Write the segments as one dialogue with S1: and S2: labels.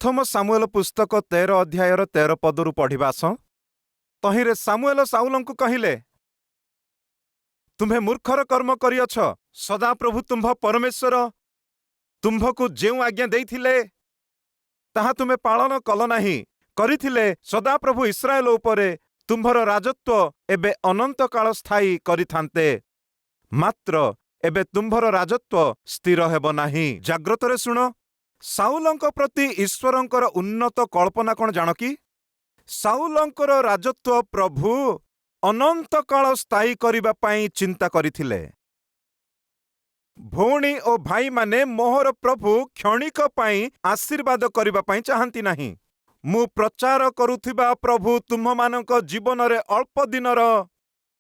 S1: प्रथम सामुएल पुस्तक 13 अध्यायर 13 पदरू पढ़िबास। तहिरे सामुएल साउलंकु कहिले, तुम्हें मूर्खर कर्म करिअछ। सदाप्रभु तुम्भ परमेश्वर तुम्भकु जेउ आज्ञा देइथिले ताहा तुमे पालन कल नाही। करिथिले सदाप्रभु इस्राएल उपरे तुम्भर राजत्व एबे अनंत काल स्थायी करिथान्ते, मात्र एबे तुम्भर राजत्व स्थिर हेब नाही। जाग्रतरे शुण, साउलंक प्रति ईश्वरंकर उन्नत कल्पना कौन जान कि? साउलंकर राजत्व प्रभु अनंत काल स्थायी करिबा पाई चिंता करिथिले। भौणी ओ भाई माने मोहर प्रभु क्षणिक पाई आशीर्वाद करिबा पाई चाहंती नाही। मु प्रचार करुथिबा प्रभु तुम्हमानक जीवन रे अल्प दिनर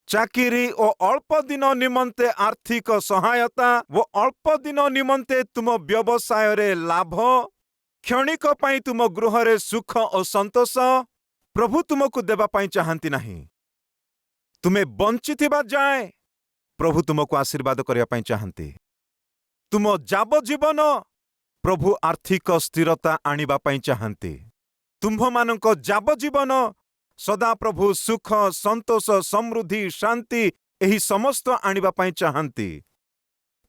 S1: चाकिरी ओ अल्प दिन निमंते आर्थिक सहायता वो अल्प दिन निमंते तुम व्यवसाय रे लाभ, क्षणिक पाई तुम गृह रे सुख और संतोष प्रभु तुमको देबा पाई चाहंती नाही। तुम्हें बंचिथिबा जाए प्रभु तुमको आशीर्वाद करिया पाई चाहंती। तुम जाब जीवन प्रभु आर्थिक स्थिरता आनिबा पाई चाहंती। तुम्भमानक जाब जीवन सदा प्रभु सुख संतोष समृद्धि शांति एही समस्त आनिबा पाई चाहंती।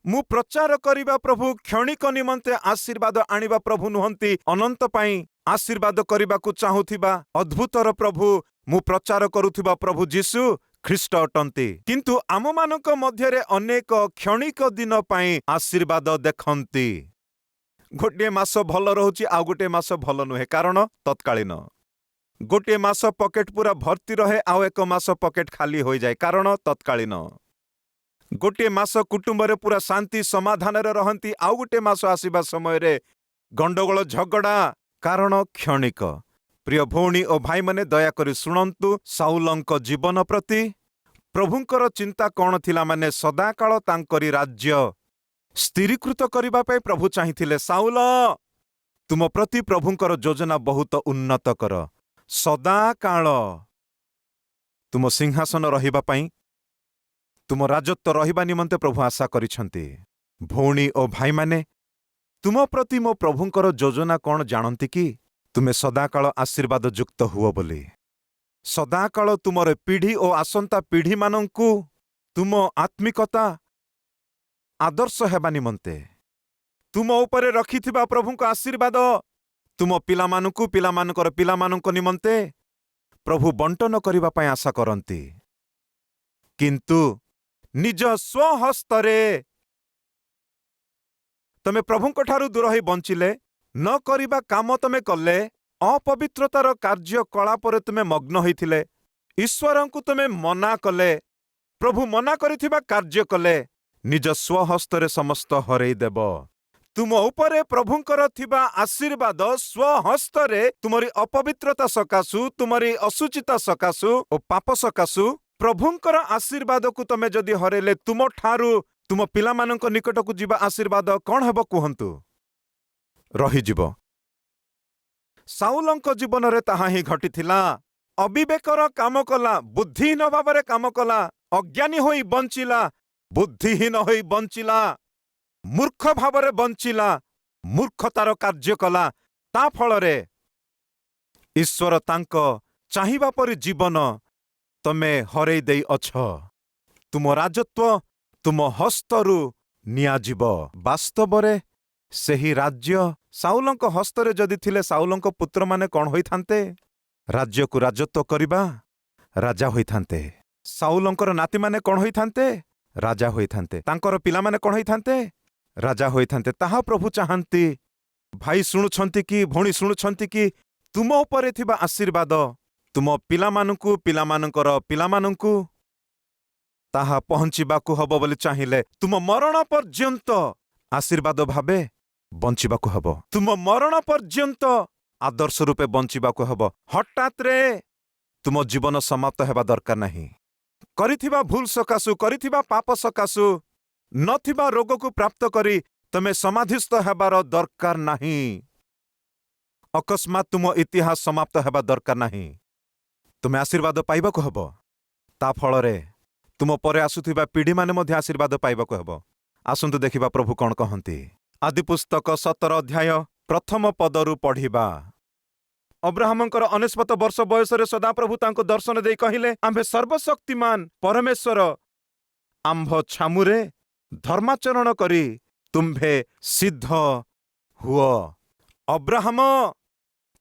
S1: मु प्रचार करिबा प्रभु क्षणिक निमंते आशीर्वाद आनिबा प्रभु नुहंती, अनंत पाई आशीर्वाद करिबाकु चाहुथिबा अद्भुतर प्रभु मु प्रचार करुथिबा प्रभु जीशु ख्रीष्ट अटंती। किंतु आममानक मध्यरे अनेक क्षणिक दिन पाई आशीर्वाद देखंती। गोटे मास भल रहुची, आउ गोटे मास भल नुहे, कारण तत्कालीन। गोटे मास पकेट पूरा भर्ती रहे, आउ एक मास पकेट खाली हो जाए, कारण तत्कालीन। गोटे मास कुटुंब रे पूरा शांति समाधान रे रहंती, आउ गोटे मास आसीबा समय रे गंडगोल झगड़ा, कारण क्षणिक। प्रिय भौणी और भाई माने दया करी शुणंतु, साउलंक जीवन प्रति प्रभुंकर चिंता कौन थिला माने सदाकाल तांकरी राज्य स्थिरीकृत करिबा पे प्रभु चाहिथिले। साउल, तुम प्रति प्रभुंकर योजना बहुत उन्नत कर। सदाकाल तुम सिंहासन रहिबा पाई, तुम राजत्व रहिबा निमंते प्रभु आशा करिछंती। भौणी और भाई माने तुम प्रति मो प्रभुंकर योजना कौन जानंती कि? तुमे सदाकाल आशीर्वाद युक्त हुओ बोली। सदाकाल तुमर पीढ़ी और आसंता पीढ़ी मानंकु तुम आत्मिकता आदर्श हेबा निमंते तुम उपरे रखिथिबा प्रभुंक आशीर्वाद तुम पिलामानंकु पिलामानकर पिलामानंक निमंते प्रभु बंटन करिबा पाई आशा करंती। किंतु निज स्वहस्तरे तमे प्रभुंक ठारू दूर होई बंचिले, न करिबा काम तमे कले, अपवित्रतार कार्यकलापर तुमे मग्न होइथिले, ईश्वरंकु तुमे मना कले, प्रभु मना करिथिबा कार्य कले, निज स्वहस्तरे समस्त हरई देब। तुम उपरे प्रभुंकर थिबा आशीर्वाद स्वहस्तरे तुमरी अपवित्रता सकाशु, तुमरी असुचिता सकाशु और पाप सकाशु प्रभुंकर आशीर्वाद को तमे जदि हरेले, तुम ठारू तुम पिलामानंक निकटकु जीवा आशीर्वाद कौन हेब कुहंतु? रहीजिब। साउलंक जीवन रे ताहा ही घटिथिला। अविवेकर काम कला, बुद्धिहीन भावरे काम कला, अज्ञानी होई बंचिला, बुद्धिहीन होई बंचिला, मूर्ख भावरे बंचिला, मूर्खतार कार्य कला। ता फलरे ईश्वर तांक चाहिबा परि जीवन तमे हरेई देई अछ। तुम राजत्व तुम हस्तरु नियाजिब। वास्तवरे सेही राज्य साउलंक हस्तरे जदि थिले, साउलंक पुत्र माने कौन होइथान्ते? राज्य को राजत्व करिबा राजा होइथान्ते। साउलंकर नाती माने कौन होइथान्ते? राजा होइथान्ते। तांकर पिला माने कौन होइथान्ते? राजा होइथान्ते। ताहा प्रभु चाहंती। भाई शुणुछंती कि, भौणी शुणुछंती कि, तुम उपरे थिबा आशीर्वाद तुम पिलामानंकु पिलामानंकर पिलामानंकु ताहा पहुंचिबाकु हब बोली चाहिले तुम मरण पर्यंत आशीर्वाद भावे बंचिबाकु हब। तुम मरण पर्यंत आदर्श रूपे बंचिबाकु हब। हठात रे तुम जीवन समाप्त हेबा दरकार नहीं। करिथिबा भूल सकाशु, करिथिबा पाप सकाशु, नथिबा रोग को प्राप्त करी तमे समाधिस्थ हेबार दरकार नहीं। अकस्मात तुम इतिहास समाप्त हेबा दरकार नहीं। तुमे आशीर्वाद पाइबाकु हब। ता फलरे तुम परे आसुथिबा पीढ़ी माने मध्य आशीर्वाद पाइबाकु हब। आसंतु देखिबा प्रभु कौन कहंती। आदि पुस्तक 17 अध्याय प्रथम पदरू पढ़िबा। अब्राहमंकर 99 वर्ष बयसरे सदाप्रभु तांको दर्शन देई कहिले, आम्भे सर्वशक्तिमान परमेश्वर आम्भ छामुरे धर्माचरण करी तुम्भे सिद्ध हुओ। अब्राहम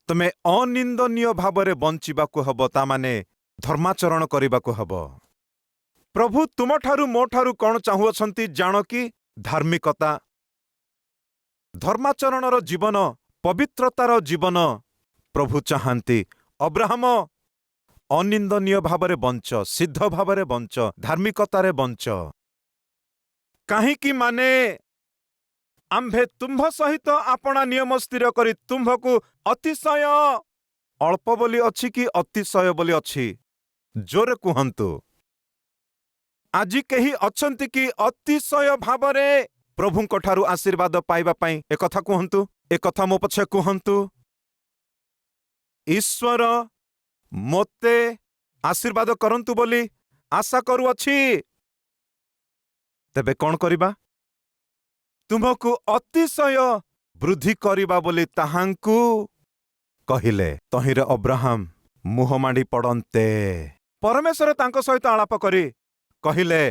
S1: तुमे अनिंदनीय भावरे बंचिबाकु हब, तामाने धर्माचरण करिबाकु हब। प्रभु तुमठारु मोठारु कौन चाहुअछंती जान कि? धार्मिकता, धर्माचरणर जीवन, पवित्रतार जीवन प्रभु चाहांती। अब्राहम अनिंदनीय भावरे बंच, सिद्ध भावरे बंच, धार्मिकतारे बंच। काहींकि माने आम्भे तुम्भ सहित आपणा नियम स्थिर करी तुम्भकु अतिशय अल्प बोली अछि कि अतिशय बोली अछि? जोरे कुहंतु। आजि केही अछंती कि अतिशय भावरे प्रभुंक ठारु आशीर्वाद पाइबा पाई? एकथा कुहंतु, एकथा मो पछे कुहंतु। ईश्वर मोते आशीर्वाद करंतु बोली आशा करूअछि। तेबे कौन करिबा? तुमको अतिशय वृद्धि करिबा बोली ताहांकु कहिले। तहिरे अब्राहम मुहमाडी पड़न्ते। परमेश्वर तांको सहित आलाप करी कहिले,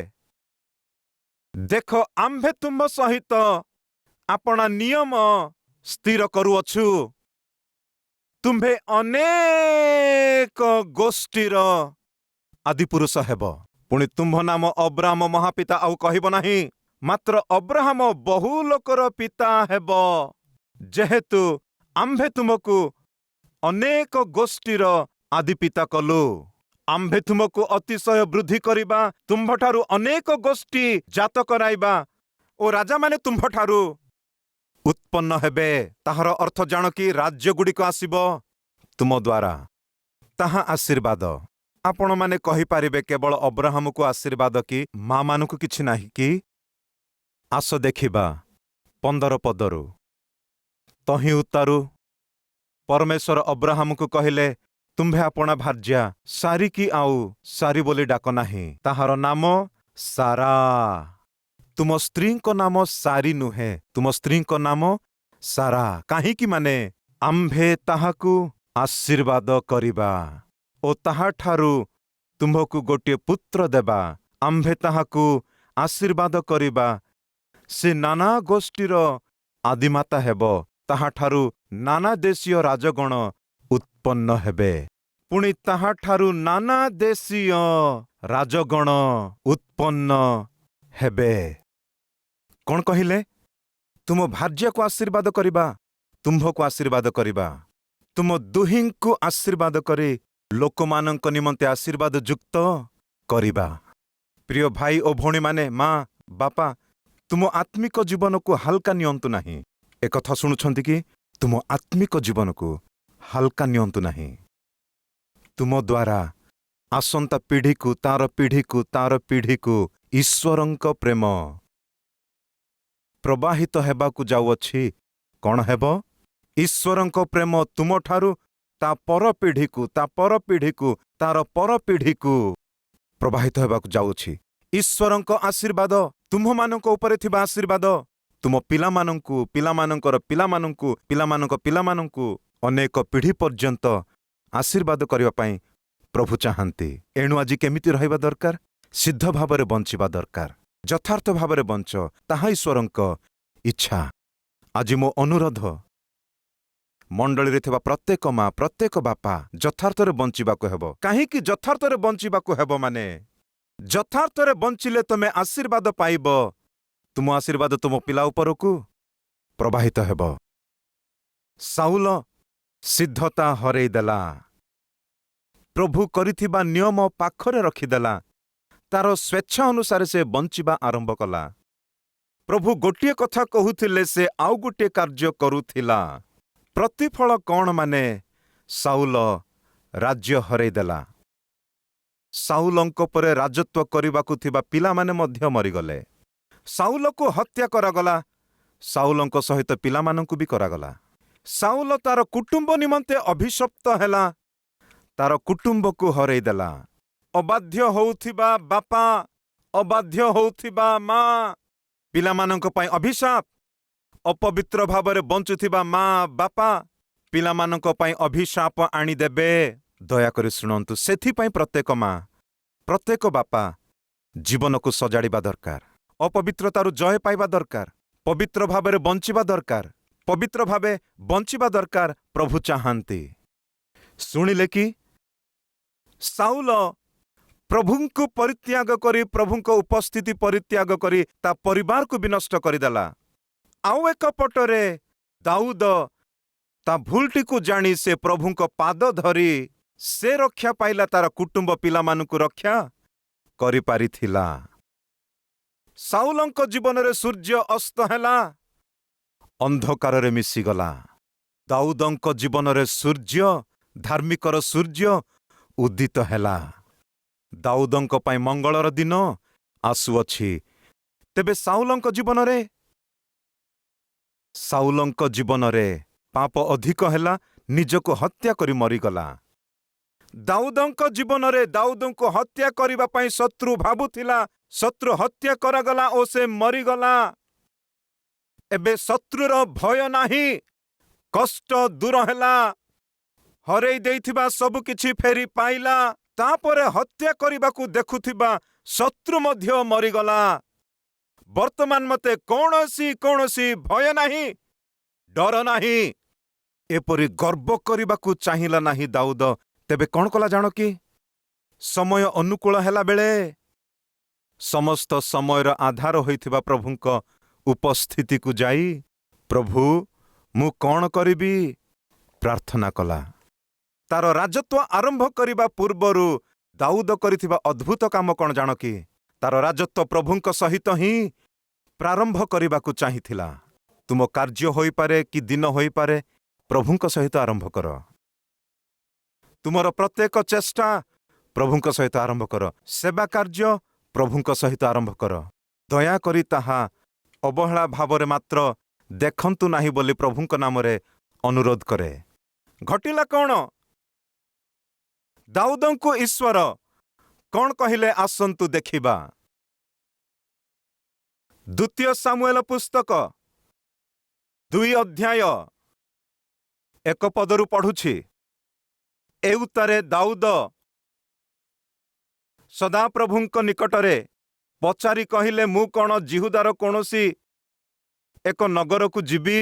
S1: देख आम्भे तुम सहित आपणा नियम स्थिर करूअछु। तुम्भे अनेक गोष्ठीर आदिपुरुष हेब। पुणी तुम्भ नाम अब्राहम महापिता आउ कहब नाही, मात्र अब्राहम बहु लोकर पिता हेब। जेहेतु आम्भे तुमको अनेक गोष्ठीर आदि पिता कलु। आम्भे तुमको अतिशय वृद्धि करिबा, तुम्भठारु अनेक गोष्ठी जात कराइबा ओ राजा माने तुम्भठारु उत्पन्न हेबे। ताहार अर्थ जान कि राज्य गुड़िक आसिब तुम द्वारा। ताहा आशीर्वाद आपण माने कहि पारिबे केवल अब्राहम को आशीर्वाद कि मां मानकु किछि नाही कि? आस देखिबा 15 पदरू। तहि उतारू परमेश्वर अब्राहम को कहिले, तुम्भे आपणा भार्या सारी की आउ सारी बोली डाक नाही, ताहार नाम सारा। तुम स्त्री को नाम सारी नुहे, तुम स्त्री को नाम सारा। काहे कि माने आम्भे ताहाकु आशीर्वाद करिबा ओ ताहा ठारू तुम्भकु गोटे पुत्र देबा। आम्भे ताहाकु आशीर्वाद करिबा। से नाना गोष्ठीर आदिमाता हेब। ताहा ठारू नाना देशीय राजगण उत्पन्न हेबे। पुणी ताहा ठारू नाना देशीय राजगण उत्पन्न हेबे। कौन कहिले? तुम भार्या को आशीर्वाद करिबा, तुम्भ को आशीर्वाद करिबा। तुम दुहिं को आशीर्वाद करे लोकमानंक निमंते आशीर्वाद युक्त करिबा। प्रिय भाई ओ भौणी माने, मां बापा, तुम आत्मिक जीवन को हल्का नियंतु नाही। एक कथा शुणुछंती कि तुम आत्मिक जीवन को हल्का नियंतु नाही। तुम द्वारा आसंता पीढ़ी को तार पीढ़ी को ईश्वरंक प्रेम प्रवाहित हेबाकु जाउअछि। कौन हेब? ईश्वरंक प्रेम तुम ठारू ता पर पीढ़ी को तार पर पीढ़ी को प्रवाहित हेबाकु जाउछि। ईश्वरंक आशीर्वाद तुम मानक उपरे थिबा आशीर्वाद तुम पिलामानंकु, पिलामानंकर पिलामानंकु, पिलामानंक पिलामानंकु अनेक पीढ़ी पर्यंत आशीर्वाद करिबा पई प्रभु चाहांती। एणु आज केमिति रहिबा दरकार? सिद्ध भावरे बंचिबा दरकार। यथार्थ भावरे बंच, ताहा ईश्वरंक इच्छा। आज मो अनुरोध मंडली रे थिबा प्रत्येक मां, प्रत्येक बापा यथार्थरे बंचिबाकु हेबो। काहेकि यथार्थरे बंचिबाकु हेबो माने यथार्थरे बंचिले तमे आशीर्वाद पाइब। तुम आशीर्वाद तुम पिला उपरकु प्रवाहित हेबो। साउल सिद्धता हरेई देला। प्रभु करिथिबा नियम पाखरे रखिदेला। तार स्वेच्छा अनुसार से बंचिबा आरंभ कला। प्रभु गोटिए कथा कहुथिले, से आउ गोटे कार्य करुथिला। प्रतिफल कौन माने साउल राज्य हरेई देला। साउलंक परे राजत्व करिबाकु थिबा पिला माने मध्य मरिगले। साउल को हत्या करागला। साउलंक सहित पिलामानंकु भी करागला। साउल तार कुटुंब निमंते अभिशप्त हेला। तार कुटुंब को हरेई देला। अबाध्य होउथिबा बापा, अबाध्य होउथिबा मां, पिलामानंक पई अभिशाप, अपवित्र भाବରେ ବଞ୍ଚୁଥିବା ମା ବାପା ପିଲାମାନଙ୍କ ପାଇଁ ଅଭିଶାପ ଆଣିଦେବେ। ଦୟାକରି ଶୁଣନ୍ତୁ, ସେଥିପାଇଁ ପ୍ରତ୍ୟେକ ମା, ପ୍ରତ୍ୟେକ ବାପା ଜୀବନକୁ ସଜାଡ଼ିବା ଦରକାର, ଅପବିତ୍ରତାରୁ ଜୟ ପାଇବା ଦରକାର, ପବିତ୍ର ଭାବରେ ବଞ୍ଚିବା ଦରକାର, ପବିତ୍ର ଭାବେ ବଞ୍ଚିବା ଦରକାର ପ୍ରଭୁ ଚାହାନ୍ତି। ଶୁଣିଲେ କି ସାଉଲ ପ୍ରଭୁଙ୍କୁ ପରିତ୍ୟାଗ କରି, ପ୍ରଭୁଙ୍କ ଉପସ୍ଥିତି ପରିତ୍ୟାଗ କରି ତା ପରିବାରକୁ ବିନଷ୍ଟ କରିଦେଲା। ଆଉ ଏକ ପଟରେ ଦାଉଦ ତା ଭୁଲଟିକୁ ଜାଣି ସେ ପ୍ରଭୁଙ୍କ ପାଦ ଧରି ସେ ରକ୍ଷା ପାଇଲା, ତାର କୁଟୁମ୍ବ ପିଲାମାନଙ୍କୁ ରକ୍ଷା କରିପାରିଥିଲା। ସାଉଲଙ୍କ ଜୀବନରେ ସୂର୍ଯ୍ୟ ଅସ୍ତ ହେଲା, ଅନ୍ଧକାରରେ ମିଶିଗଲା। ଦାଉଦଙ୍କ ଜୀବନରେ ସୂର୍ଯ୍ୟ, ଧାର୍ମିକର ସୂର୍ଯ୍ୟ ଉଦିତ ହେଲା। ଦାଉଦଙ୍କ ପାଇଁ ମଙ୍ଗଳର ଦିନ ଆସୁଅଛି। ତେବେ ସାଉଲଙ୍କ ଜୀବନରେ ପାପ ଅଧିକ ହେଲା, ନିଜକୁ ହତ୍ୟା କରି ମରିଗଲା। ଦାଉଦଙ୍କ ଜୀବନରେ ଦାଉଦଙ୍କୁ ହତ୍ୟା କରିବା ପାଇଁ ଶତ୍ରୁ ଭାବୁଥିଲା, ଶତ୍ରୁ ହତ୍ୟା କରାଗଲା ଓ ସେ ମରିଗଲା। ଏବେ ଶତ୍ରୁର ଭୟ ନାହିଁ, କଷ୍ଟ ଦୂର ହେଲା, ହରେଇ ଦେଇଥିବା ସବୁ କିଛି ଫେରି ପାଇଲା। ତାପରେ ହତ୍ୟା କରିବାକୁ ଦେଖୁଥିବା ଶତ୍ରୁ ମଧ୍ୟ ମରିଗଲା। ବର୍ତ୍ତମାନ ମୋତେ କୌଣସି ଭୟ ନାହିଁ, ଡର ନାହିଁ। ଏପରି ଗର୍ବ କରିବାକୁ ଚାହିଁଲା ନାହିଁ ଦାଉଦ। ତେବେ କ'ଣ କଲା ଜାଣ କି? ସମୟ ଅନୁକୂଳ ହେଲା ବେଳେ ସମସ୍ତ ସମୟର ଆଧାର ହୋଇଥିବା ପ୍ରଭୁଙ୍କ ଉପସ୍ଥିତିକୁ ଯାଇ, ପ୍ରଭୁ ମୁଁ କ'ଣ କରିବି ପ୍ରାର୍ଥନା କଲା। ତାର ରାଜତ୍ୱ ଆରମ୍ଭ କରିବା ପୂର୍ବରୁ ଦାଉଦ କରିଥିବା ଅଦ୍ଭୁତ କାମ କ'ଣ ଜାଣ କି? ତାର ରାଜତ୍ୱ ପ୍ରଭୁଙ୍କ ସହିତ ହିଁ ପ୍ରାରମ୍ଭ କରିବାକୁ ଚାହିଁଥିଲା। ତୁମ କାର୍ଯ୍ୟ ହୋଇପାରେ କି ଦିନ ହୋଇପାରେ, ପ୍ରଭୁଙ୍କ ସହିତ ଆରମ୍ଭ କର। ତୁମର ପ୍ରତ୍ୟେକ ଚେଷ୍ଟା ପ୍ରଭୁଙ୍କ ସହିତ ଆରମ୍ଭ କର। ସେବା କାର୍ଯ୍ୟ ପ୍ରଭୁଙ୍କ ସହିତ ଆରମ୍ଭ କର। ଦୟାକରି ତାହା ଅବହେଳା ଭାବରେ ମାତ୍ର ଦେଖନ୍ତୁ ନାହିଁ ବୋଲି ପ୍ରଭୁଙ୍କ ନାମରେ ଅନୁରୋଧ କରେ। ଘଟିଲା କ'ଣ? ଦାଉଦଙ୍କୁ ଈଶ୍ୱର କ'ଣ କହିଲେ ଆସନ୍ତୁ ଦେଖିବା। 2 ସାମୁଏଲ ପୁସ୍ତକ 2 ଅଧ୍ୟାୟ 1 ପଦରୁ ପଢୁଛି। ଏଉତାରେ ଦାଉଦ ସଦାପ୍ରଭୁଙ୍କ ନିକଟରେ ପଚାରି କହିଲେ, ମୁଁ କ'ଣ ଜିହୁଦାର କୌଣସି ଏକ ନଗରକୁ ଯିବି?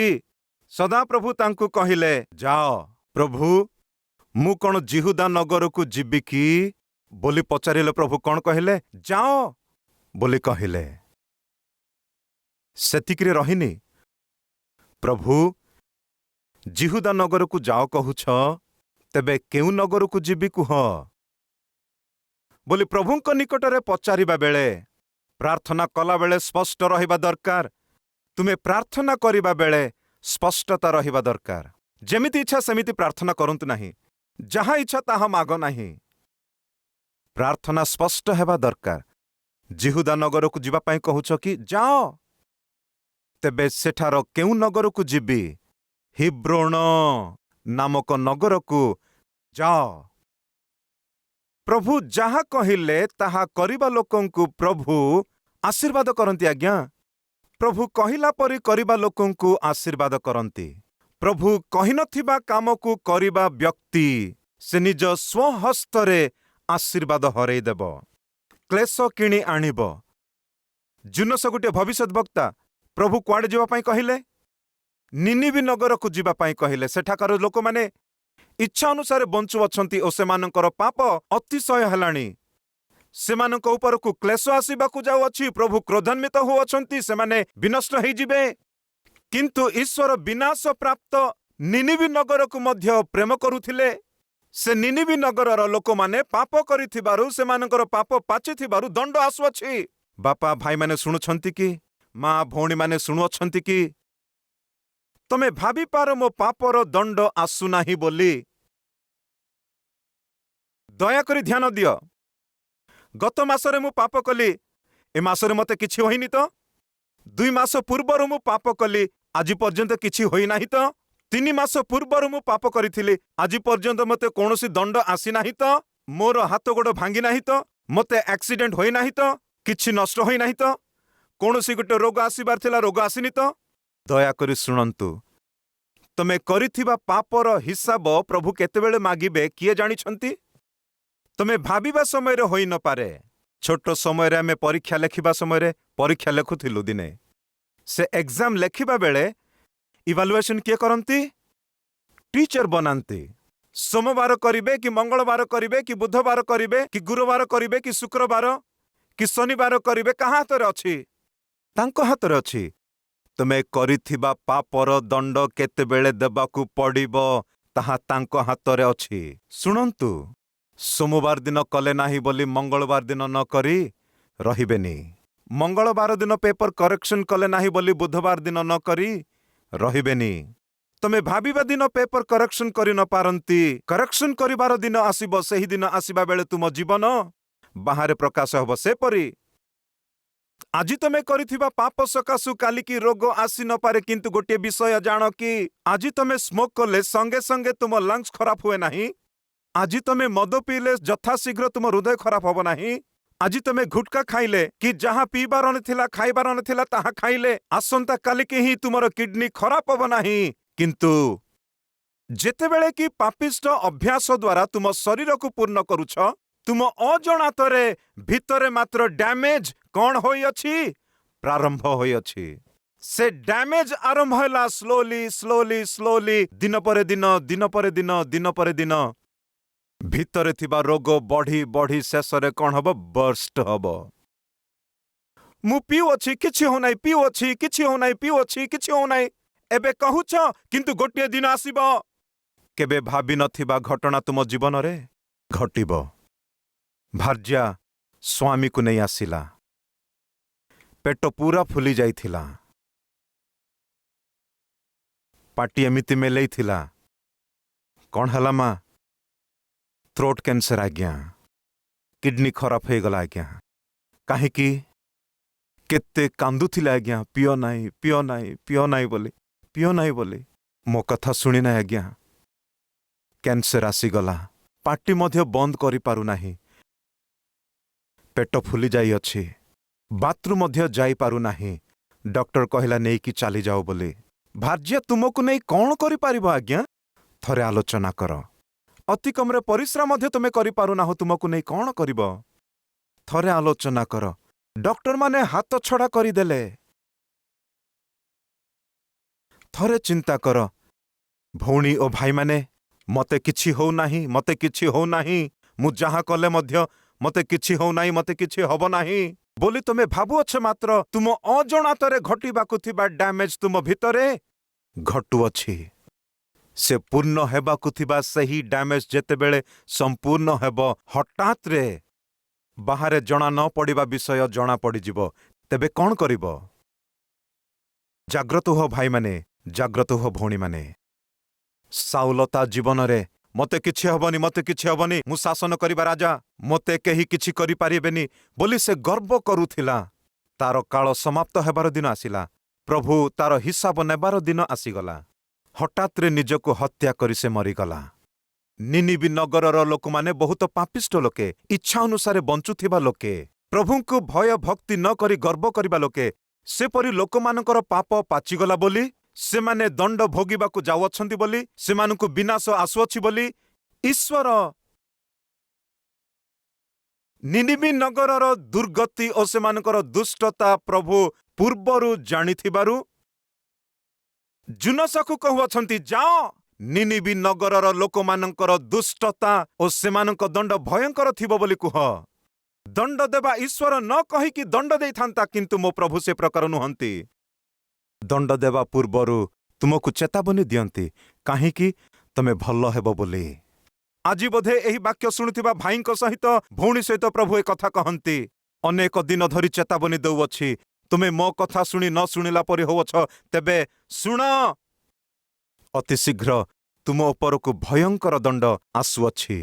S1: ସଦାପ୍ରଭୁ ତାଙ୍କୁ କହିଲେ, ଯାଅ। ପ୍ରଭୁ, ମୁଁ କ'ଣ ଜିହୁଦା ନଗରକୁ ଯିବି କି ବୋଲି ପଚାରିଲେ। ପ୍ରଭୁ କ'ଣ କହିଲେ? ଯାଅ ବୋଲି କହିଲେ। ସେତିକିରେ ରହିନି। ପ୍ରଭୁ, ଜିହୁଦା ନଗରକୁ ଯାଅ କହୁଛ, ତେବେ କେଉଁ ନଗରକୁ ଯିବି କୁହ ବୋଲି ପ୍ରଭୁଙ୍କ ନିକଟରେ ପଚାରିବା ବେଳେ, ପ୍ରାର୍ଥନା କଲାବେଳେ ସ୍ପଷ୍ଟ ରହିବା ଦରକାର। ତୁମେ ପ୍ରାର୍ଥନା କରିବା ବେଳେ ସ୍ପଷ୍ଟତା ରହିବା ଦରକାର। ଯେମିତି ଇଚ୍ଛା ସେମିତି ପ୍ରାର୍ଥନା କରନ୍ତୁ ନାହିଁ, ଯାହା ଇଚ୍ଛା ତାହା ମାଗ ନାହିଁ। ପ୍ରାର୍ଥନା ସ୍ପଷ୍ଟ ହେବା ଦରକାର। ଜିହୁଦା ନଗରକୁ ଯିବା ପାଇଁ କହୁଛ କି? ଯାଅ। ତେବେ ସେଠାର କେଉଁ ନଗରକୁ ଯିବି? ହିବ୍ରୋନ ନାମକ ନଗରକୁ ଯାଅ। ପ୍ରଭୁ ଯାହା କହିଲେ ତାହା କରିବା ଲୋକଙ୍କୁ ପ୍ରଭୁ ଆଶୀର୍ବାଦ କରନ୍ତି। ଆଜ୍ଞା, ପ୍ରଭୁ କହିଲା ପରି କରିବା ଲୋକଙ୍କୁ ଆଶୀର୍ବାଦ କରନ୍ତି। ପ୍ରଭୁ କହିନଥିବା କାମକୁ କରିବା ବ୍ୟକ୍ତି ସେ ନିଜ ସ୍ୱହସ୍ତରେ ଆଶୀର୍ବାଦ ହରେଇଦେବ, କ୍ଲେଶ କିଣି ଆଣିବ। ଜୁନସ ଗୋଟିଏ ଭବିଷ୍ୟତ ବକ୍ତା। ପ୍ରଭୁ କୁଆଡ଼େ ଯିବା ପାଇଁ କହିଲେ? ନିନିବି ନଗରକୁ ଯିବା ପାଇଁ କହିଲେ। ସେଠାକାର ଲୋକମାନେ ଇଚ୍ଛା ଅନୁସାରେ ବଞ୍ଚୁଅଛନ୍ତି ଓ ସେମାନଙ୍କର ପାପ ଅତିଶୟ ହେଲାଣି। ସେମାନଙ୍କ ଉପରକୁ କ୍ଲେଶ ଆସିବାକୁ ଯାଉଅଛି। ପ୍ରଭୁ କ୍ରୋଧାନ୍ୱିତ ହେଉଅଛନ୍ତି, ସେମାନେ ବିନଷ୍ଟ ହେଇଯିବେ। କିନ୍ତୁ ଈଶ୍ୱର ବିନାଶ ପ୍ରାପ୍ତ ନିନିବି ନଗରକୁ ମଧ୍ୟ ପ୍ରେମ କରୁଥିଲେ। ସେ ନିନିବି ନଗରର ଲୋକମାନେ ପାପ କରିଥିବାରୁ, ସେମାନଙ୍କର ପାପ ପାଚିଥିବାରୁ ଦଣ୍ଡ ଆସୁଅଛି। ବାପା ଭାଇମାନେ ଶୁଣୁଛନ୍ତି କି? ମା ଭଉଣୀମାନେ ଶୁଣୁଅଛନ୍ତି କି? ତମେ ଭାବିପାର ମୋ ପାପର ଦଣ୍ଡ ଆସୁନାହିଁ ବୋଲି। ଦୟାକରି ଧ୍ୟାନ ଦିଅ। ଗତ ମାସରେ ମୁଁ ପାପ କଲି, ଏ ମାସରେ ମୋତେ କିଛି ହୋଇନି ତ? 2 ମାସ ପୂର୍ବରୁ ମୁଁ ପାପ କଲି, ଆଜି ପର୍ଯ୍ୟନ୍ତ କିଛି ହୋଇନାହିଁ ତ? 3 ମାସ ପୂର୍ବରୁ ମୁଁ ପାପ କରିଥିଲି, ଆଜି ପର୍ଯ୍ୟନ୍ତ ମୋତେ କୌଣସି ଦଣ୍ଡ ଆସିନାହିଁ ତ? ମୋର ହାତ ଗୋଡ଼ ଭାଙ୍ଗି ନାହିଁ ତ? ମୋତେ ଆକ୍ସିଡେଣ୍ଟ ହୋଇନାହିଁ ତ? କିଛି ନଷ୍ଟ ହୋଇନାହିଁ ତ? କୌଣସି ଗୋଟେ ରୋଗ ଆସିବାର ଥିଲା, ରୋଗ ଆସିନି ତ? ଦୟାକରି ଶୁଣନ୍ତୁ, ତମେ କରିଥିବା ପାପର ହିସାବ ପ୍ରଭୁ କେତେବେଳେ ମାଗିବେ କିଏ ଜାଣିଛନ୍ତି? ତମେ ଭାବିବା ସମୟରେ ହୋଇନପାରେ। ଛୋଟ ସମୟରେ ଆମେ ପରୀକ୍ଷା ଲେଖିବା ସମୟରେ ପରୀକ୍ଷା ଲେଖୁଥିଲୁ ଦିନେ। ସେ ଏକ୍ଜାମ ଲେଖିବା ବେଳେ ଇଭାଲୁଏସନ୍ କିଏ କରନ୍ତି? ଟିଚର ବନାନ୍ତି। ସୋମବାର କରିବେ କି ମଙ୍ଗଳବାର କରିବେ କି ବୁଧବାର କରିବେ କି ଗୁରୁବାର କରିବେ କି ଶୁକ୍ରବାର କି ଶନିବାର କରିବେ, କାହା ହାତରେ ଅଛି? ତାଙ୍କ ହାତରେ ଅଛି। ତୁମେ କରିଥିବା ପାପର ଦଣ୍ଡ କେତେବେଳେ ଦେବାକୁ ପଡ଼ିବ ତାହା ତାଙ୍କ ହାତରେ ଅଛି। ଶୁଣନ୍ତୁ, ସୋମବାର ଦିନ କଲେ ନାହିଁ ବୋଲି ମଙ୍ଗଳବାର ଦିନ ନ କରି ରହିବେନି। ମଙ୍ଗଳବାର ଦିନ ପେପର କରେକ୍ସନ କଲେ ନାହିଁ ବୋଲି ବୁଧବାର ଦିନ ନ କରି ରହିବେନି। ତମେ ଭାବିବା ଦିନ ପେପର କରେକ୍ସନ କରି ନ ପାରନ୍ତି, କରେକ୍ସନ କରିବାର ଦିନ ଆସିବ, ସେହି ଦିନ ଆସିବା ବେଳେ ତୁମ ଜୀବନ ବାହାରେ ପ୍ରକାଶ ହେବ। ସେପରି ଆଜି ତମେ କରିଥିବା ପାପ ସକାଶୁ କାଲିକି ରୋଗ ଆସି ନପାରେ, କିନ୍ତୁ ଗୋଟିଏ ବିଷୟ ଜାଣ କି ଆଜି ତମେ ସ୍ମୋକ କଲେ ସଙ୍ଗେ ସଙ୍ଗେ ତୁମ ଲଙ୍ଗସ୍ ଖରାପ ହୁଏ ନାହିଁ। ଆଜି ତମେ ମଦ ପିଇଲେ ଯଥାଶୀଘ୍ର ତୁମ ହୃଦୟ ଖରାପ ହେବ ନାହିଁ। ଆଜି ତମେ ଗୁଟକା ଖାଇଲେ କି ଯାହା ପିଇବାର ନଥିଲା ଖାଇବାର ନଥିଲା ତାହା ଖାଇଲେ ଆସନ୍ତା କାଲିକି ହିଁ ତୁମର କିଡନୀ ଖରାପ ହେବ ନାହିଁ। କିନ୍ତୁ ଯେତେବେଳେ କି ପାପିଷ୍ଟ ଅଭ୍ୟାସ ଦ୍ୱାରା ତୁମ ଶରୀରକୁ ପୂର୍ଣ୍ଣ କରୁଛ, ତୁମ ଅଜଣାତରେ ଭିତରେ ମାତ୍ର ଡ୍ୟାମେଜ କ'ଣ ହୋଇଅଛି? ପ୍ରାରମ୍ଭ ହୋଇଅଛି। ସେ ଡ୍ୟାମେଜ ଆରମ୍ଭ ହେଲା ସ୍ଲୋଲି ସ୍ଲୋଲି ସ୍ଲୋଲି, ଦିନ ପରେ ଦିନ, ଦିନ ପରେ ଦିନ, ଦିନ ପରେ ଦିନ। ଭିତରେ ଥିବା ରୋଗ ବଢ଼ି ବଢ଼ି ଶେଷରେ କ'ଣ ହେବ? ବର୍ଷ୍ଟ ହେବ। ମୁଁ ପିଉଅଛି କିଛି ହେଉନାହିଁ, ପିଉଅଛି କିଛି ହେଉନାହିଁ, ପିଉଅଛି କିଛି ହେଉନାହିଁ ଏବେ କହୁଛ, କିନ୍ତୁ ଗୋଟିଏ ଦିନ ଆସିବ କେବେ ଭାବି ନଥିବା ଘଟଣା ତୁମ ଜୀବନରେ ଘଟିବ। ଭାର୍ଯ୍ୟା ସ୍ୱାମୀକୁ ନେଇ ଆସିଲା, ପେଟ ପୁରା ଫୁଲି ଯାଇଥିଲା, ପାଟି ଏମିତି ମେଲେଇଥିଲା। କ'ଣ ହେଲା ମା? ଥ୍ରୋଟ୍ କ୍ୟାନ୍ସର ଆଜ୍ଞା, କିଡନୀ ଖରାପ ହେଇଗଲା ଆଜ୍ଞା। କାହିଁକି? କେତେ କାନ୍ଦୁଥିଲେ ଆଜ୍ଞା, ପିଅ ନାହିଁ, ପିଅ ନାହିଁ, ପିଅ ନାହିଁ ବୋଲି, ପିଅ ନାହିଁ ବୋଲି। ମୋ କଥା ଶୁଣି ନାହିଁ ଆଜ୍ଞା, କ୍ୟାନ୍ସର ଆସିଗଲା। ପାଟି ମଧ୍ୟ ବନ୍ଦ କରିପାରୁନାହିଁ, ପେଟ ଫୁଲି ଯାଇଅଛି, ବାଥରୁମ୍ ମଧ୍ୟ ଯାଇପାରୁନାହିଁ। ଡକ୍ଟର କହିଲା ନେଇକି ଚାଲିଯାଅ ବୋଲି। ଭାର୍ଯ୍ୟା ତୁମକୁ ନେଇ କ'ଣ କରିପାରିବ ଆଜ୍ଞା? ଥରେ ଆଲୋଚନା କର। ଅତି କମରେ ପରିଶ୍ରା ମଧ୍ୟ ତୁମେ କରିପାରୁନାହ, ତୁମକୁ ନେଇ କ'ଣ କରିବ? ଥରେ ଆଲୋଚନା କର। ଡକ୍ଟରମାନେ ହାତ ଛଡ଼ା କରିଦେଲେ। ଥରେ ଚିନ୍ତା କର। ଭଉଣୀ ଓ ଭାଇମାନେ, ମୋତେ କିଛି ହେଉନାହିଁ, ମୋତେ କିଛି ହେଉନାହିଁ, ମୁଁ ଯାହା କଲେ ମଧ୍ୟ ମୋତେ କିଛି ହେଉନାହିଁ, ମୋତେ କିଛି ହେବ ନାହିଁ ବୋଲି ତୁମେ ଭାବୁଅଛ, ମାତ୍ର ତୁମ ଅଜଣାତରେ ଘଟିବାକୁ ଥିବା ଡ୍ୟାମେଜ ତୁମ ଭିତରେ ଘଟୁଅଛି। ସେ ପୂର୍ଣ୍ଣ ହେବାକୁ ଥିବା ସେହି ଡ୍ୟାମେଜ ଯେତେବେଳେ ସମ୍ପୂର୍ଣ୍ଣ ହେବ, ହଠାତ୍ରେ ବାହାରେ ଜଣା ନ ପଡ଼ିବା ବିଷୟ ଜଣାପଡ଼ିଯିବ। ତେବେ କ'ଣ କରିବ? ଜାଗ୍ରତ ହୁଅ ଭାଇମାନେ, ଜାଗ୍ରତ ହୁଅ ଭଉଣୀମାନେ। ସାଉଲ ତା ଜୀବନରେ ମୋତେ କିଛି ହେବନି, ମୋତେ କିଛି ହେବନି, ମୁଁ ଶାସନ କରିବା ରାଜା, ମୋତେ କେହି କିଛି କରିପାରିବେନି ବୋଲି ସେ ଗର୍ବ କରୁଥିଲା। ତାର କାଳ ସମାପ୍ତ ହେବାର ଦିନ ଆସିଲା। ପ୍ରଭୁ ତାର ହିସାବ ନେବାର ଦିନ ଆସିଗଲା। ହଠାତ୍ରେ ନିଜକୁ ହତ୍ୟା କରି ସେ ମରିଗଲା। ନିନିବି ନଗରର ଲୋକମାନେ ବହୁତ ପାପିଷ୍ଟ ଲୋକେ, ଇଚ୍ଛା ଅନୁସାରେ ବଞ୍ଚୁଥିବା ଲୋକେ, ପ୍ରଭୁଙ୍କୁ ଭୟ ଭକ୍ତି ନ କରି ଗର୍ବ କରିବା ଲୋକେ। ସେପରି ଲୋକମାନଙ୍କର ପାପ ପାଚିଗଲା ବୋଲି, ସେମାନେ ଦଣ୍ଡ ଭୋଗିବାକୁ ଯାଉଅଛନ୍ତି ବୋଲି, ସେମାନଙ୍କୁ ବିନାଶ ଆସୁଅଛି ବୋଲି ଈଶ୍ୱର ନିନିବି ନଗରର ଦୁର୍ଗତି ଓ ସେମାନଙ୍କର ଦୁଷ୍ଟତା ପ୍ରଭୁ ପୂର୍ବରୁ ଜାଣିଥିବାରୁ ଜୁନସକୁ କହୁଅଛନ୍ତି, ଯାଅ, ନିନିବି ନଗରର ଲୋକମାନଙ୍କର ଦୁଷ୍ଟତା ଓ ସେମାନଙ୍କ ଦଣ୍ଡ ଭୟଙ୍କର ଥିବ ବୋଲି କୁହ। ଦଣ୍ଡ ଦେବା ଈଶ୍ୱର ନ କହିକି ଦଣ୍ଡ ଦେଇଥାନ୍ତା, କିନ୍ତୁ ମୋ ପ୍ରଭୁ ସେ ପ୍ରକାର ନୁହନ୍ତି। ଦଣ୍ଡ ଦେବା ପୂର୍ବରୁ ତୁମକୁ ଚେତାବନୀ ଦିଅନ୍ତି, କାହିଁକି? ତମେ ଭଲ ହେବ ବୋଲି। ଆଜି ବୋଧେ ଏହି ବାକ୍ୟ ଶୁଣୁଥିବା ଭାଇଙ୍କ ସହିତ, ଭଉଣୀ ସହିତ ପ୍ରଭୁ ଏ କଥା କହନ୍ତି। ଅନେକ ଦିନ ଧରି ଚେତାବନୀ ଦେଉଅଛି, ତୁମେ ମୋ କଥା ଶୁଣି ନ ଶୁଣିଲା ପରି ହେଉଅଛ। ତେବେ ଶୁଣ, ଅତି ଶୀଘ୍ର ତୁମ ଉପରକୁ ଭୟଙ୍କର ଦଣ୍ଡ ଆସୁଅଛି।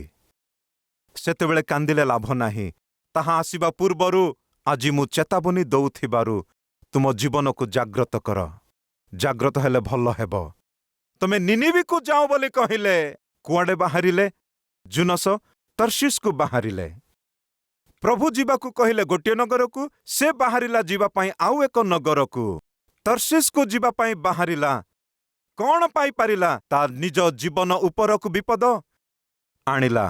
S1: ସେତେବେଳେ କାନ୍ଦିଲେ ଲାଭ ନାହିଁ। ତାହା ଆସିବା ପୂର୍ବରୁ ଆଜି ମୁଁ ଚେତାବନୀ ଦେଉଥିବାରୁ ତୁମ ଜୀବନକୁ ଜାଗ୍ରତ କର। ଜାଗ୍ରତ ହେଲେ ଭଲ ହେବ। ତମେ ନିନିବିକୁ ଯାଅ ବୋଲି କହିଲେ, କୁଆଡ଼େ ବାହାରିଲେ? ଜୁନସ ତର୍ଷିସକୁ ବାହାରିଲେ। ପ୍ରଭୁ ଯିବାକୁ କହିଲେ ଗୋଟିଏ ନଗରକୁ, ସେ ବାହାରିଲା ଯିବା ପାଇଁ ଆଉ ଏକ ନଗରକୁ। ତର୍ଷିସକୁ ଯିବା ପାଇଁ ବାହାରିଲା। କ'ଣ ପାଇପାରିଲା? ତା ନିଜ ଜୀବନ ଉପରକୁ ବିପଦ ଆଣିଲା।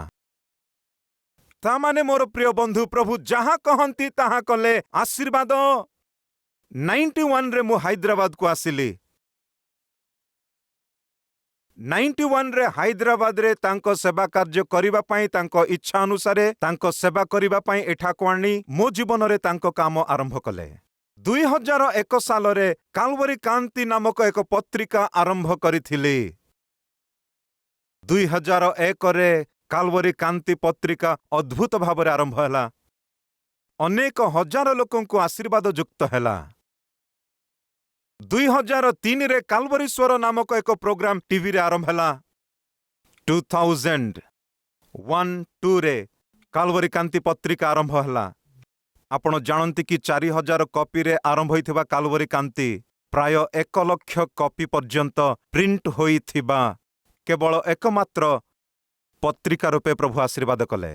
S1: ତାମାନେ ମୋର ପ୍ରିୟ ବନ୍ଧୁ, ପ୍ରଭୁ ଯାହା କହନ୍ତି ତାହା କଲେ ଆଶୀର୍ବାଦ। 91ରେ ମୁଁ ହାଇଦ୍ରାବାଦକୁ ଆସିଲି। 91ରେ ହାଇଦ୍ରାବାଦରେ ତାଙ୍କ ସେବା କାର୍ଯ୍ୟ କରିବା ପାଇଁ, ତାଙ୍କ ଇଚ୍ଛା ଅନୁସାରେ ତାଙ୍କ ସେବା କରିବା ପାଇଁ ଏଠାକୁ ଆଣି ମୋ ଜୀବନରେ ତାଙ୍କ କାମ ଆରମ୍ଭ କଲେ। 2001 ସାଲରେ କାଲବରୀ କାନ୍ତି ନାମକ ଏକ ପତ୍ରିକା ଆରମ୍ଭ କରିଥିଲି। 2001ରେ କାଲବରୀ କାନ୍ତି ପତ୍ରିକା ଅଦ୍ଭୁତ ଭାବରେ ଆରମ୍ଭ ହେଲା। ଅନେକ ହଜାର ଲୋକଙ୍କୁ ଆଶୀର୍ବାଦ ଯୁକ୍ତ ହେଲା। 2003ରେ କାଲବରୀ ସ୍ୱର ନାମକ ଏକ ପ୍ରୋଗ୍ରାମ ଟିଭିରେ ଆରମ୍ଭ ହେଲା। 2001-2ରେ କାଲବରୀ କାନ୍ତି ପତ୍ରିକା ଆରମ୍ଭ ହେଲା। ଆପଣ ଜାଣନ୍ତି କି 4000 କପିରେ ଆରମ୍ଭ ହୋଇଥିବା କାଲବରୀ କାନ୍ତି ପ୍ରାୟ 1 ଲକ୍ଷ କପି ପର୍ଯ୍ୟନ୍ତ ପ୍ରିଣ୍ଟ ହୋଇଥିବା କେବଳ ଏକମାତ୍ର ପତ୍ରିକା ରୂପେ ପ୍ରଭୁ ଆଶୀର୍ବାଦ କଲେ।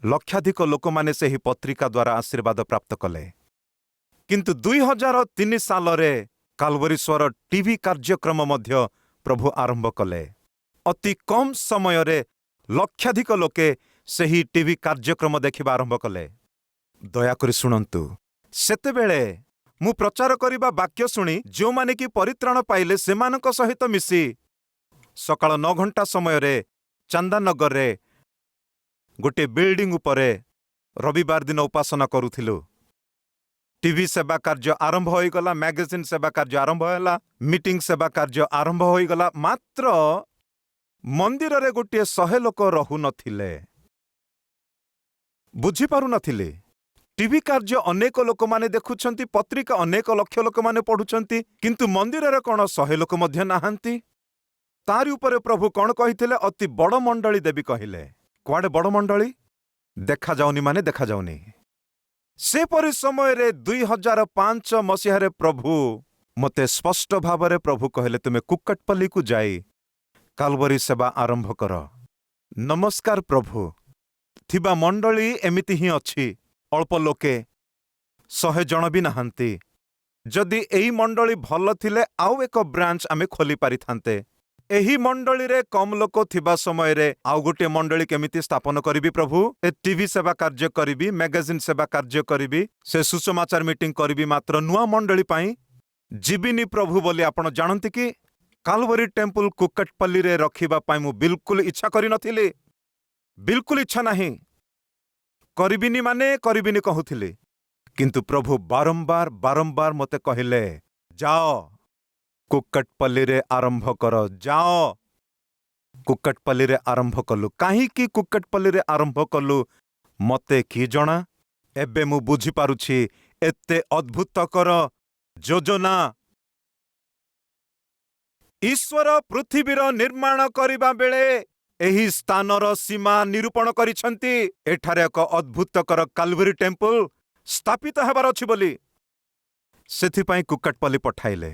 S1: ଲକ୍ଷାଧିକ ଲୋକମାନେ ସେହି ପତ୍ରିକା ଦ୍ୱାରା ଆଶୀର୍ବାଦ ପ୍ରାପ୍ତ କଲେ। କିନ୍ତୁ 2003 ସାଲରେ କାଲବରୀ ସ୍ୱର ଟିଭି କାର୍ଯ୍ୟକ୍ରମ ମଧ୍ୟ ପ୍ରଭୁ ଆରମ୍ଭ କଲେ। ଅତି କମ୍ ସମୟରେ ଲକ୍ଷାଧିକ ଲୋକେ ସେହି ଟିଭି କାର୍ଯ୍ୟକ୍ରମ ଦେଖିବା ଆରମ୍ଭ କଲେ। ଦୟାକରି ଶୁଣନ୍ତୁ, ସେତେବେଳେ ମୁଁ ପ୍ରଚାର କରିବା ବାକ୍ୟ ଶୁଣି ଯେଉଁମାନେ କି ପରିତ୍ରାଣ ପାଇଲେ ସେମାନଙ୍କ ସହିତ ମିଶି ସକାଳ 9 ଘଣ୍ଟା ସମୟରେ ଚାନ୍ଦାନଗରରେ ଗୋଟିଏ ବିଲ୍ଡିଂ ଉପରେ ରବିବାର ଦିନ ଉପାସନା କରୁଥିଲୁ। ଟିଭି ସେବା କାର୍ଯ୍ୟ ଆରମ୍ଭ ହୋଇଗଲା, ମ୍ୟାଗାଜିନ୍ ସେବା କାର୍ଯ୍ୟ ଆରମ୍ଭ ହେଲା, ମିଟିଂ ସେବା କାର୍ଯ୍ୟ ଆରମ୍ଭ ହୋଇଗଲା। ମାତ୍ର ମନ୍ଦିରରେ ଗୋଟିଏ 100 ଲୋକ ରହୁନଥିଲେ। ବୁଝିପାରୁନଥିଲେ। ଟିଭି କାର୍ଯ୍ୟ ଅନେକ ଲୋକମାନେ ଦେଖୁଛନ୍ତି, ପତ୍ରିକା ଅନେକ ଲକ୍ଷ ଲୋକମାନେ ପଢୁଛନ୍ତି, କିନ୍ତୁ ମନ୍ଦିରରେ କ'ଣ 100 ଲୋକ ମଧ୍ୟ ନାହାନ୍ତି? ତାରି ଉପରେ ପ୍ରଭୁ କ'ଣ କହିଥିଲେ? ଅତି ବଡ଼ ମଣ୍ଡଳୀ ଦେବି କହିଲେ। କୁଆଡ଼େ ବଡ଼ ମଣ୍ଡଳୀ? ଦେଖାଯାଉନି ମାନେ ଦେଖାଯାଉନି। ସେପରି ସମୟରେ 2005 ମସିହାରେ ପ୍ରଭୁ ମୋତେ ସ୍ପଷ୍ଟ ଭାବରେ ପ୍ରଭୁ କହିଲେ, ତୁମେ କୁକଟପଲ୍ଲୀକୁ ଯାଇ କାଲବରୀ ସେବା ଆରମ୍ଭ କର। ନମସ୍କାର ପ୍ରଭୁ। ଥିବା ମଣ୍ଡଳୀ ଏମିତି ହିଁ ଅଛି, ଅଳ୍ପ ଲୋକେ, 100 ଜଣ ବି ନାହାନ୍ତି। ଯଦି ଏହି ମଣ୍ଡଳୀ ଭଲ ଥିଲେ ଆଉ ଏକ ବ୍ରାଞ୍ଚ ଆମେ ଖୋଲି ପାରିଥାନ୍ତେ। ଏହି ମଣ୍ଡଳୀରେ କମ୍ ଲୋକ ଥିବା ସମୟରେ ଆଉ ଗୋଟିଏ ମଣ୍ଡଳୀ କେମିତି ସ୍ଥାପନ କରିବି ପ୍ରଭୁ? ଏ ଟିଭି ସେବା କାର୍ଯ୍ୟ କରିବି, ମ୍ୟାଗାଜିନ୍ ସେବା କାର୍ଯ୍ୟ କରିବି, ସେ ସୁସମାଚାର ମିଟିଂ କରିବି, ମାତ୍ର ନୂଆ ମଣ୍ଡଳୀ ପାଇଁ ଯିବିନି ପ୍ରଭୁ ବୋଲି ଆପଣ ଜାଣନ୍ତି କି? କାଲବରୀ ଟେମ୍ପଲ କୁକଟପଲ୍ଲୀରେ ରଖିବା ପାଇଁ ମୁଁ ବିଲକୁଲ ଇଚ୍ଛା କରିନଥିଲି। ବିଲକୁଲ ଇଚ୍ଛା ନାହିଁ। କରିବିନି ମାନେ କରିବିନି କହୁଥିଲି। କିନ୍ତୁ ପ୍ରଭୁ ବାରମ୍ବାର ମୋତେ କହିଲେ, ଯାଅ କୁକଟପଲ୍ଲୀରେ ଆରମ୍ଭ କର, ଯାଅ। କୁକଟପଲ୍ଲୀରେ ଆରମ୍ଭ କଲୁ। କାହିଁକି କୁକଟପଲ୍ଲୀରେ ଆରମ୍ଭ କଲୁ ମୋତେ କି ଜଣା? ଏବେ ମୁଁ ବୁଝିପାରୁଛି। ଏତେ ଅଦ୍ଭୁତକର ଯୋଜନା। ଈଶ୍ୱର ପୃଥିବୀର ନିର୍ମାଣ କରିବା ବେଳେ ଏହି ସ୍ଥାନର ସୀମା ନିରୂପଣ କରିଛନ୍ତି। ଏଠାରେ ଏକ ଅଦ୍ଭୁତକର କାଲବରୀ ଟେମ୍ପଲ ସ୍ଥାପିତ ହେବାର ଅଛି ବୋଲି। ସେଥିପାଇଁ କୁକଟପଲ୍ଲୀ ପଠାଇଲେ।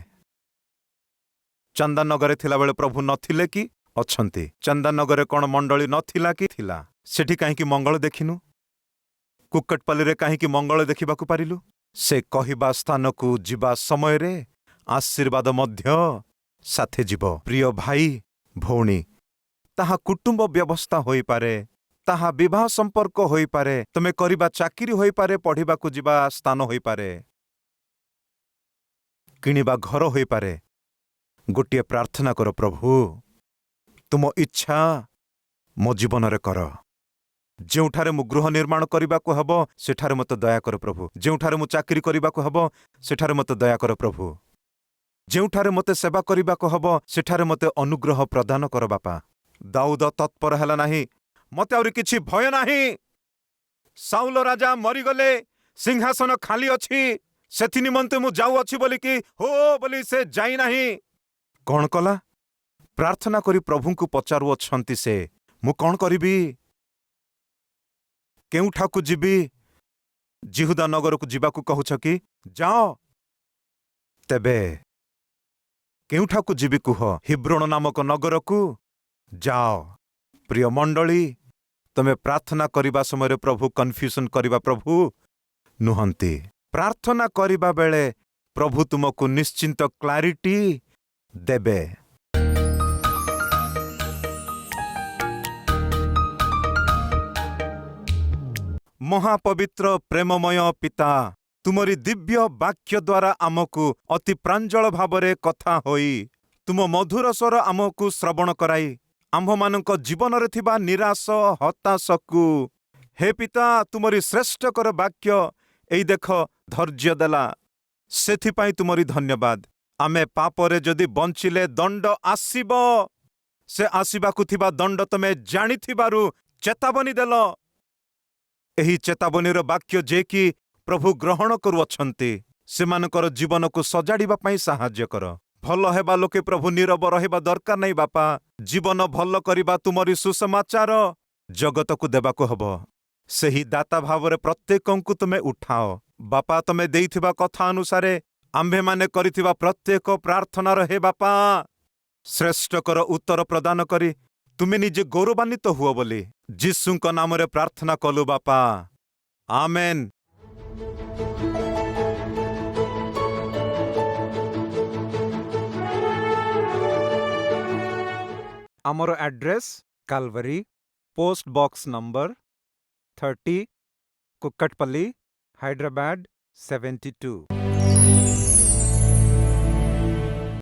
S1: ଚାନ୍ଦାନଗରରେ ଥିଲାବେଳେ ପ୍ରଭୁ ନଥିଲେ କି? ଅଛନ୍ତି। ଚାନ୍ଦାନଗରରେ କ'ଣ ମଣ୍ଡଳୀ ନଥିଲା କି? ଥିଲା। ସେଠି କାହିଁକି ମଙ୍ଗଳ ଦେଖିନୁ? କୁକଟପଲ୍ଲୀରେ କାହିଁକି ମଙ୍ଗଳ ଦେଖିବାକୁ ପାରିଲୁ? ସେ କହିବା ସ୍ଥାନକୁ ଯିବା ସମୟରେ ଆଶୀର୍ବାଦ ମଧ୍ୟ ସାଥେ ଯିବ। ପ୍ରିୟ ଭାଇ ଭଉଣୀ, ତାହା କୁଟୁମ୍ବ ବ୍ୟବସ୍ଥା ହୋଇପାରେ, ତାହା ବିବାହ ସମ୍ପର୍କ ହୋଇପାରେ, ତୁମେ କରିବା ଚାକିରି ହୋଇପାରେ, ପଢ଼ିବାକୁ ଯିବା ସ୍ଥାନ ହୋଇପାରେ, କିଣିବା ଘର ହୋଇପାରେ। ଗୋଟିଏ ପ୍ରାର୍ଥନା କର, ପ୍ରଭୁ ତୁମ ଇଚ୍ଛା ମୋ ଜୀବନରେ କର। ଯେଉଁଠାରେ ମୁଁ ଗୃହ ନିର୍ମାଣ କରିବାକୁ ହେବ ସେଠାରେ ମୋତେ ଦୟାକର ପ୍ରଭୁ। ଯେଉଁଠାରେ ମୁଁ ଚାକିରି କରିବାକୁ ହେବ ସେଠାରେ ମୋତେ ଦୟାକର ପ୍ରଭୁ। ଯେଉଁଠାରେ ମୋତେ ସେବା କରିବାକୁ ହେବ ସେଠାରେ ମୋତେ ଅନୁଗ୍ରହ ପ୍ରଦାନ କର ବାପା। ଦାଉଦ ତତ୍ପର ହେଲା ନାହିଁ, ମୋତେ ଆହୁରି କିଛି ଭୟ ନାହିଁ। ସାଉଲ ରାଜା ମରିଗଲେ, ସିଂହାସନ ଖାଲି ଅଛି, ସେଥି ନିମନ୍ତେ ମୁଁ ଯାଉଅଛି ବୋଲିକି ହୋ ବୋଲି ସେ ଯାଇନାହିଁ। କ'ଣ କଲା? ପ୍ରାର୍ଥନା କରି ପ୍ରଭୁଙ୍କୁ ପଚାରୁଅଛନ୍ତି ସେ, ମୁଁ କ'ଣ କରିବି? କେଉଁଠାକୁ ଯିବି? ଜିହୁଦା ନଗରକୁ ଯିବାକୁ କହୁଛ କି? ଯାଅ। ତେବେ କେଉଁଠାକୁ ଯିବି କୁହ? ହିବ୍ରୋନ ନାମକ ନଗରକୁ ଯାଅ। ପ୍ରିୟ ମଣ୍ଡଳୀ, ତମେ ପ୍ରାର୍ଥନା କରିବା ସମୟରେ ପ୍ରଭୁ କନଫ୍ୟୁଜନ କରିବା ପ୍ରଭୁ ନୁହନ୍ତି। ପ୍ରାର୍ଥନା କରିବା ବେଳେ प्रभु तुमको निश्चिंत क्लारिटी देबे। महापवित्र प्रेममय पिता, तुमरी दिव्य वाक्य द्वारा आमको अति प्रांजल भावरे कथा होई तुम मधुर स्वर आमको श्रवण कराई आम्भमानक जीवन रे थिबा निराश हताशकु हे पिता तुमरी श्रेष्ठकर वाक्य एई देख धैर्य देला, सेथिपाई तुमरी धन्यवाद। आमे पापरे जदि बंचिले दंड आसीब, से आसीबाकु थिबा दंड तमे जानिथिबारु चेतावनी देल। एही चेतावनीर वाक्य जे कि प्रभु ग्रहण करुअछन्ति सेमानकर जीवन को सजाड़िबा पई साहाय्य कर। भल हेबा लोके प्रभु नीरव रहिबा दरकार नहीं बापा, जीवन भल करिबा तुमरी सुसमाचार जगत को देबाको हबो। सेही दाता भावरे प्रत्येकंकु तुमे उठाओ बापा। तमे देइथिबा कथा अनुसारे आम्भे माने करिथिबा प्रत्येक प्रार्थनार हे बापा श्रेष्ठकर उत्तर प्रदान करी तुमे निजे गौरवान्वित हुओ बोली जीशुଙ୍କ नामरे प्रार्थना कलु बापा, आमेन। आमर address Calvary, post box number 30, Kukatpally, Hyderabad 72।